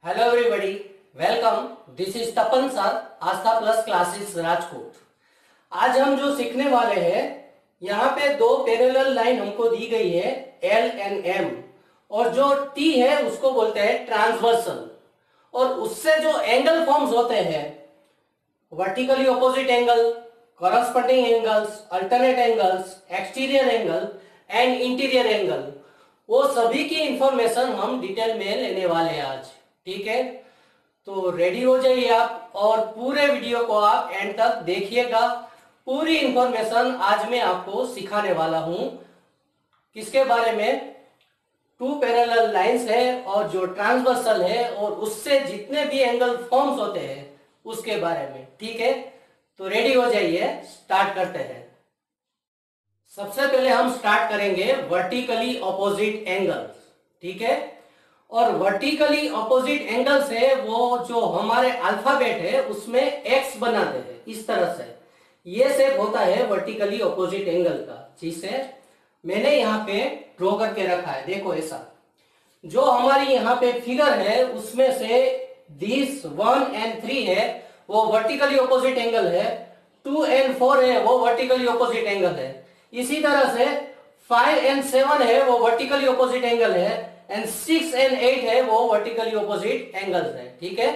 Hello everybody, welcome. This is Tapan sir, Aastha plus classes Rajkot. आज हम जो सीखने वाले हैं, यहाँ पे दो पैरेलल लाइन हमको दी गई है एल एंड एम, और जो टी है उसको बोलते हैं ट्रांसवर्सल। और उससे जो एंगल फॉर्म्स होते हैं, vertically opposite angle, corresponding angles, alternate angles, exterior angle and interior angle, वो सभी की इंफॉर्मेशन हम डिटेल में लेने वाले हैं आज। ठीक है, तो रेडी हो जाइए आप और पूरे वीडियो को आप एंड तक देखिएगा। पूरी इंफॉर्मेशन आज मैं आपको सिखाने वाला हूं। किसके बारे में? टू पैरेलल लाइंस है और जो ट्रांसवर्सल है और उससे जितने भी एंगल फॉर्म्स होते हैं उसके बारे में। ठीक है, तो रेडी हो जाइए, स्टार्ट करते हैं। सबसे पहले हम स्टार्ट करेंगे वर्टिकली ऑपोजिट एंगल्स। ठीक है, और वर्टिकली ऑपोजिट एंगल्स है वो जो हमारे अल्फाबेट है उसमें एक्स बनाते हैं इस तरह से। ये शेप होता है वर्टिकली ऑपोजिट एंगल का, जिसे मैंने यहाँ पे ड्रॉ करके रखा है। देखो ऐसा, जो हमारी यहाँ पे फिगर है उसमें से दिस 1 and 3 है वो वर्टिकली ऑपोजिट एंगल है, 2 and 4 है वो वर्टिकली ऑपोजिट एंगल है। इसी तरह से 5 and 7 है वो वर्टिकली ऑपोजिट एंगल है, एंड 6 and 8 है वो वर्टिकली ऑपोजिट एंगल्स है। ठीक है,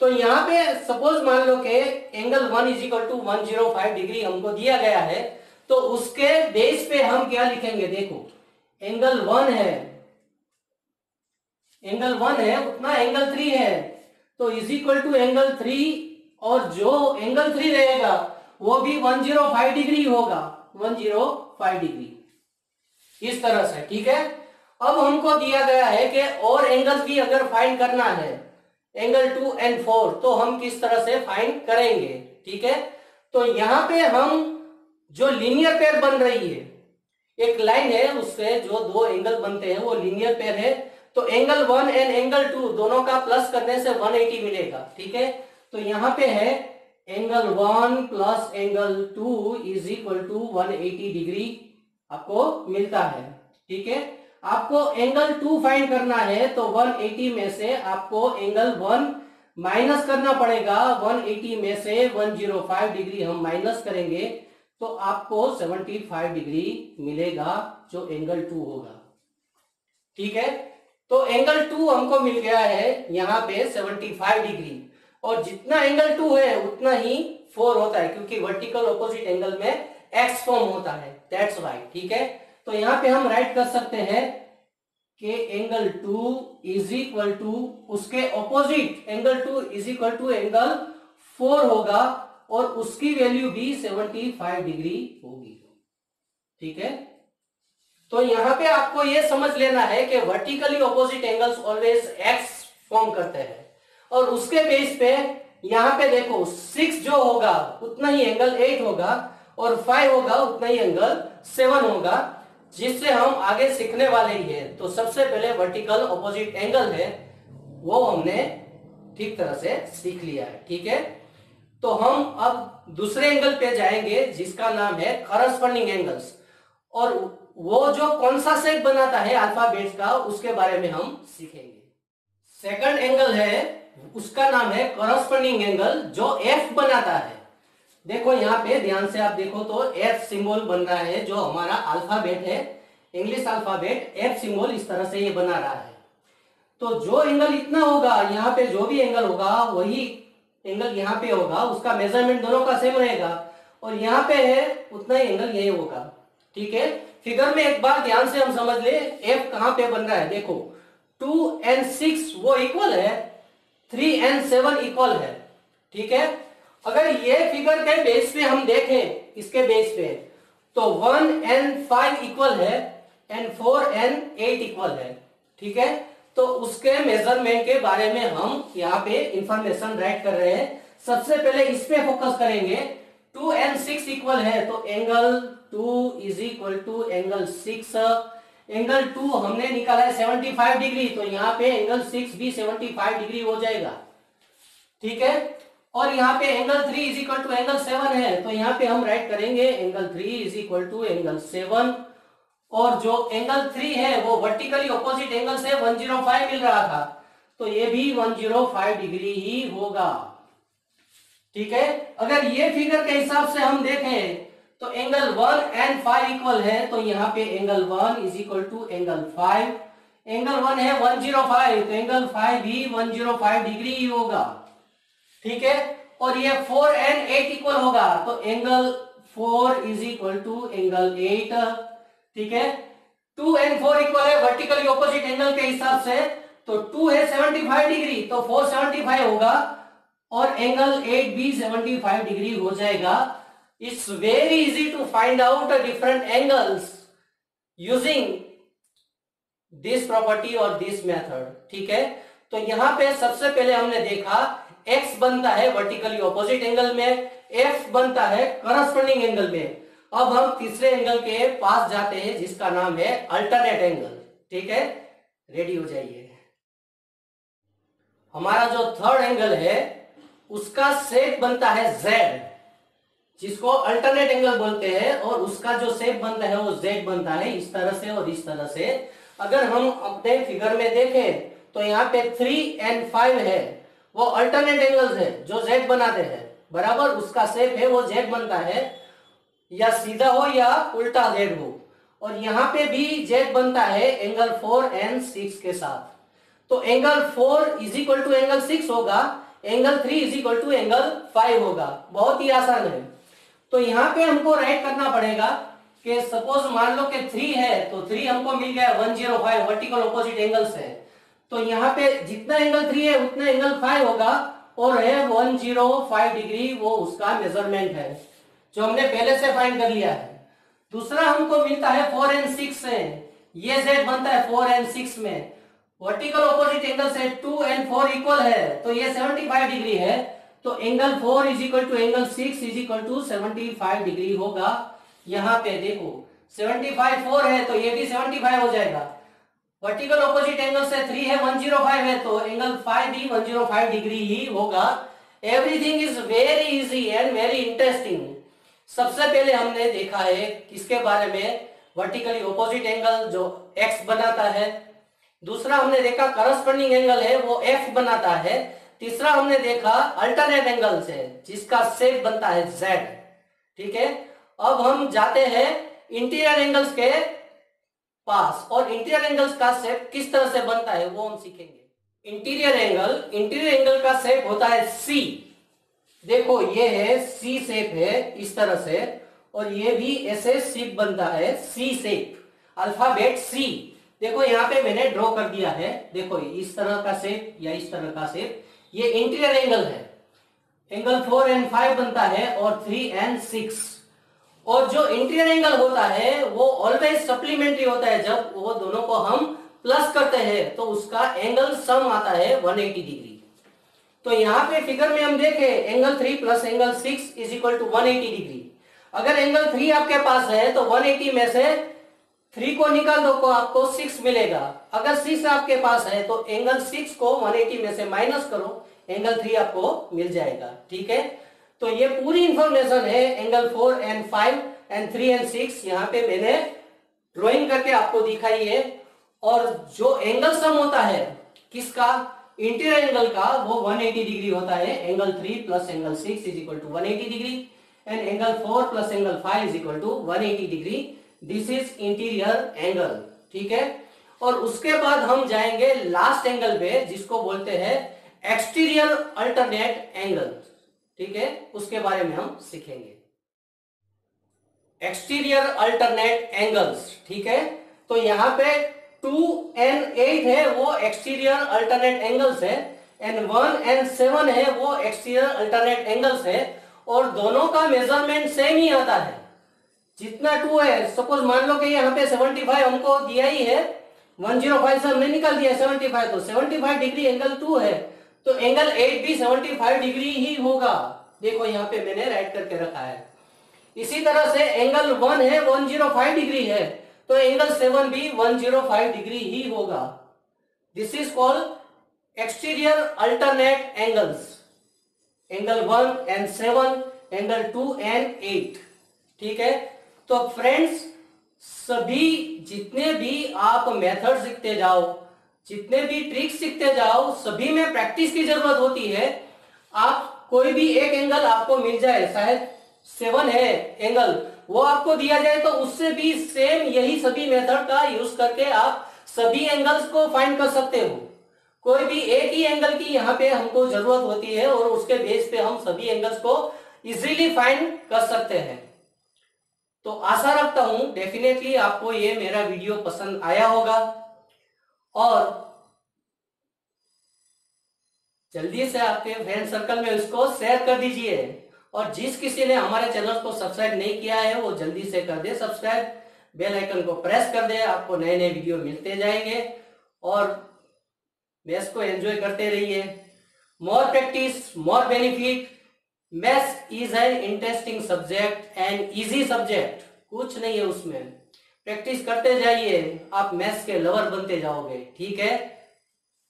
तो यहाँ पे सपोज मान लो कि एंगल 1 = 105 डिग्री हमको दिया गया है, तो उसके बेस पे हम क्या लिखेंगे? देखो, एंगल 1 है उतना एंगल 3 है, तो = एंगल 3, और जो एंगल 3 रहेगा वो भी 105 डिग्री होगा, 105 डिग्री इस तरह से। ठीक है, अब हमको दिया गया है कि और एंगल भी अगर फाइंड करना है, एंगल 2 and 4, तो हम किस तरह से फाइंड करेंगे? ठीक है, तो यहां पे हम जो लीनियर पेयर बन रही है, एक लाइन है उससे जो दो एंगल बनते हैं वो लीनियर पेयर है, तो एंगल 1 and एंगल 2 दोनों का प्लस करने से 180 मिलेगा। ठीक है, तो यहां पे है एंगल 1 प्लस एंगल 2 = 180 डिग्री आपको मिलता है। ठीक है, आपको एंगल 2 फाइंड करना है, तो 180 में से आपको एंगल 1 माइनस करना पड़ेगा। 180 में से 105 डिग्री हम माइनस करेंगे तो आपको 75 डिग्री मिलेगा, जो एंगल 2 होगा। ठीक है, तो एंगल 2 हमको मिल गया है यहाँ पे 75 डिग्री, और जितना एंगल 2 है उतना ही 4 होता है, क्योंकि वर्टिकल ऑपोजिट एंगल में एक्स फॉर्म होता है, दैट्स व्हाई। ठीक है, तो यहाँ पे हम राइट कर सकते हैं कि एंगल 2 = उसके ऑपोजिट एंगल 2 = एंगल 4 होगा, और उसकी वैल्यू भी 75 डिग्री होगी। ठीक है, तो यहाँ पे आपको ये समझ लेना है कि vertically opposite angles always x form करते हैं, और उसके बेस पे यहाँ पे देखो 6 जो होगा उतना ही एंगल 8 होगा, और 5 होगा उतना ही एंगल 7 होगा, जिससे हम आगे सीखने वाले ही हैं। तो सबसे पहले वर्टिकल ऑपोजिट एंगल है वो हमने ठीक तरह से सीख लिया है। ठीक है, तो हम अब दूसरे एंगल पे जाएंगे जिसका नाम है कॉरस्पॉन्डिंग एंगल्स, और वो जो कौन सा शेप बनाता है अल्फाबेट्स का उसके बारे में हम सीखेंगे। सेकंड एंगल है उसका नाम है कॉरस्पॉन्डिंग एंगल, जो एफ बनाता है। देखो यहाँ पे ध्यान से आप देखो तो एफ सिंबल बन रहा है, जो हमारा अल्फाबेट है, इंग्लिश अल्फाबेट, एफ सिंबल इस तरह से ये बना रहा है। तो जो एंगल इतना होगा, यहाँ पे जो भी एंगल होगा वही एंगल यहाँ पे होगा, उसका मेजरमेंट दोनों का सेम रहेगा, और यहाँ पे है उतना ही एंगल यही होगा। ठीक है, फिगर में एक बार ध्यान से हम समझ ले एफ कहाँ पे बन रहा है। देखो 2 and 6 वो इक्वल है, 3 and 7 इक्वल है। ठीक है, अगर ये फिगर के बेस पे हम देखें, इसके बेस पे, तो 1 and 5 इक्वल है, एंड 4 and 8 इक्वल है। ठीक है, तो उसके मेजरमेंट के बारे में हम यहाँ पे इंफॉर्मेशन राइट कर रहे हैं। सबसे पहले इस पे फोकस करेंगे। 2 and 6 इक्वल है, तो एंगल 2 = एंगल 6। एंगल 2 हमने निकाला है 75 डिग्री, तो यहाँ पे एंगल 6 भी 75 डिग्री हो जाएगा। ठीक है, और यहाँ पे एंगल 3 = एंगल 7 है, तो यहाँ पे हम राइट करेंगे एंगल 3 = एंगल 7, और जो एंगल 3 है वो वर्टिकली ऑपोजिट एंगल से 105 मिल रहा था, तो ये भी 105 डिग्री ही होगा। ठीक है, अगर ये फिगर के हिसाब से हम देखें तो एंगल 1 एंड 5 इक्वल है, तो यहाँ पे angle 1 is equal to angle 5, angle 1 है 105, तो एंगल 5 भी 105 डिग्री ही होगा। ठीक है, और ये 4 एंड 8 इक्वल होगा, तो angle 4 is equal to angle 8। ठीक है, 2 एंड 4 इक्वल है वर्टिकली ऑपोजिट एंगल के हिसाब से, तो 2 है 75 डिग्री, तो 4 75 होगा, और एंगल 8 भी 75 डिग्री हो जाएगा। It's very easy to find out different angles using this property और दिस मेथड। ठीक है, तो यहां पे सबसे पहले हमने देखा x बनता है वर्टिकली ऑपोजिट एंगल में, f बनता है करस्पॉन्डिंग एंगल में। अब हम तीसरे एंगल के पास जाते हैं जिसका नाम है अल्टरनेट एंगल। ठीक है, रेडी हो जाइए। हमारा जो थर्ड एंगल है उसका शेप बनता है z, जिसको अल्टरनेट एंगल बोलते हैं, और उसका जो शेप बनता है वो z बनता है, इस तरह से और इस तरह से। अगर हम अपने फिगर में देखें तो यहाँ पे 3 एंड 5 है, वो अल्टरनेट एंगल्स है जो z बनाते हैं, बराबर उसका शेप है वो z बनता है, या सीधा हो या उल्टा z हो। और यहाँ पे भी z बनता है एंगल 4 एंड 6 के साथ, तो angle 4 is equal to angle 6 होगा, angle 3 is equal to angle 5 होगा। बहुत ही आसान है। तो यहाँ पे हमको राइट करना पड़ेगा कि सपोज मान लो कि 3 है, तो 3 हमको मिल गया 105 वर्टिकल ऑपोजिट एंगल्स है, तो यहाँ पे जितना एंगल 3 है उतना एंगल 5 होगा, और है 105 डिग्री, वो उसका मेजरमेंट है जो हमने पहले से फाइंड कर लिया है। दूसरा हमको मिलता है 4 एंड 6 से, ये z बनता है 4 एंड 6 में, वर्टिकल ऑपोजिट एंगल से 2 एंड 4 इक्वल है, तो ये 75 डिग्री है, तो angle 4 is equal to angle 6 is equal to 75 degree होगा। यहाँ पे देखो 75 4 है, तो ये भी 75 हो जाएगा। वर्टिकल ऑपोजिट एंगल से 3 है 105 है, तो एंगल 5 भी 105 डिग्री ही होगा। Everything is very easy and very interesting. सबसे पहले हमने देखा है किसके बारे में, वर्टिकली ऑपोजिट एंगल जो x बनाता है। दूसरा हमने देखा करस्पॉन्डिंग एंगल है वो f बनाता है। तीसरा हमने देखा अल्टरनेट एंगल से जिसका शेप बनता है z। ठीक है, अब हम जाते हैं इंटीरियर एंगल्स के पास, और इंटीरियर एंगल्स का शेप किस तरह से बनता है वो हम सीखेंगे। इंटीरियर एंगल का शेप होता है C। देखो ये है C शेप है इस तरह से, और ये भी ऐसे शेप बनता है C शेप, अल्फाबेट C। देखो यहाँ पे मैंने ड्रॉ कर दिया है, देखो इस तरह का शेप या इस तरह का शेप, ये इंटीरियर एंगल है। एंगल 4 एंड 5 बनता है, और 3 एंड 6। और जो इंटीरियर एंगल होता है वो ऑलवेज सप्लीमेंट्री होता है, जब वो दोनों को हम प्लस करते हैं तो उसका एंगल सम आता है 180 डिग्री। तो यहाँ पे फिगर में हम देखें angle 3 plus angle 6 is equal to 180 degree. अगर एंगल 3 आपके पास है तो 180 में से 3 को निकाल दो को आपको 6 मिलेगा। अगर 6 आपके पास है तो एंगल 6 को 180 में से माइनस करो, एंगल 3 आपको मिल जाएगा। ठीक है, तो ये पूरी इंफॉर्मेशन है एंगल 4 एंड 5 एंड 3 एंड 6 यहाँ पे मैंने ड्राइंग करके आपको दिखाई है। और जो एंगल सम होता है किसका, इंटीरियर एंगल का, वो 180 डिग्री होता है। Angle 3 plus angle 6 is equal to 180 degree, and angle 4 plus angle 5 is equal to 180 degree. This is interior angle. ठीक है, और उसके बाद हम जाएंगे लास्ट एंगल पे जिसको बोलते हैं एक्सटीरियर अल्टरनेट एंगल। ठीक है, उसके बारे में हम सीखेंगे एक्सटीरियर अल्टरनेट एंगल्स। ठीक है, तो यहाँ पे 2 एंड 8 है वो एक्सटीरियर अल्टरनेट एंगल्स है, एंड 1 एंड 7 है वो एक्सटीरियर अल्टरनेट एंगल्स है, और दोनों का मेजरमेंट सेम ही आता है। जितना 2 है, सपोज मान लो कि यहाँ पे 75 हमको दिया ही है, 105 से हमने निकाल दिया 75, तो 75 डिग्री एंगल 2 है, तो एंगल 8 भी 75 डिग्री ही होगा। देखो यहाँ पे मैंने राइट करके रखा है। इसी तरह से एंगल 1 है 105 डिग्री है, तो एंगल 7 भी 105 डिग्री ही होगा। This is called exterior alternate angles, angle 1 and 7, angle 2 and 8। ठीक है, तो फ्रेंड्स सभी जितने भी आप मेथड सीखते जाओ, जितने भी ट्रिक्स सीखते जाओ सभी में प्रैक्टिस की जरूरत होती है। आप कोई भी एक एंगल आपको मिल जाए, शायद 7 है एंगल, वो आपको दिया जाए तो उससे भी सेम यही सभी मेथड का यूज करके आप सभी एंगल्स को फाइंड कर सकते हो। कोई भी एक ही एंगल की यहाँ पे हमको जरूरत होती है और उसके बेस पे हम सभी एंगल्स को इजीली फाइंड कर सकते हैं। तो आशा रखता हूं डेफिनेटली आपको ये मेरा वीडियो पसंद आया होगा और जल्दी से आपके फ्रेंड सर्कल में उसको शेयर कर दीजिए। और जिस किसी ने हमारे चैनल को सब्सक्राइब नहीं किया है वो जल्दी से कर दे सब्सक्राइब, बेल आइकन को प्रेस कर दे, आपको नए नए वीडियो मिलते जाएंगे और मैथ्स को एंजॉय करते रहिए। More practice more benefit. Maths is an interesting subject and easy subject, कुछ नहीं है उसमें। प्रैक्टिस करते जाइए, आप मैथ्स के लवर बनते जाओगे। ठीक है,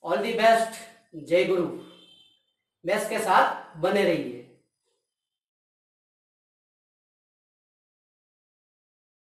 ऑल द बेस्ट, जय गुरु। मैथ्स के साथ बने रहिए।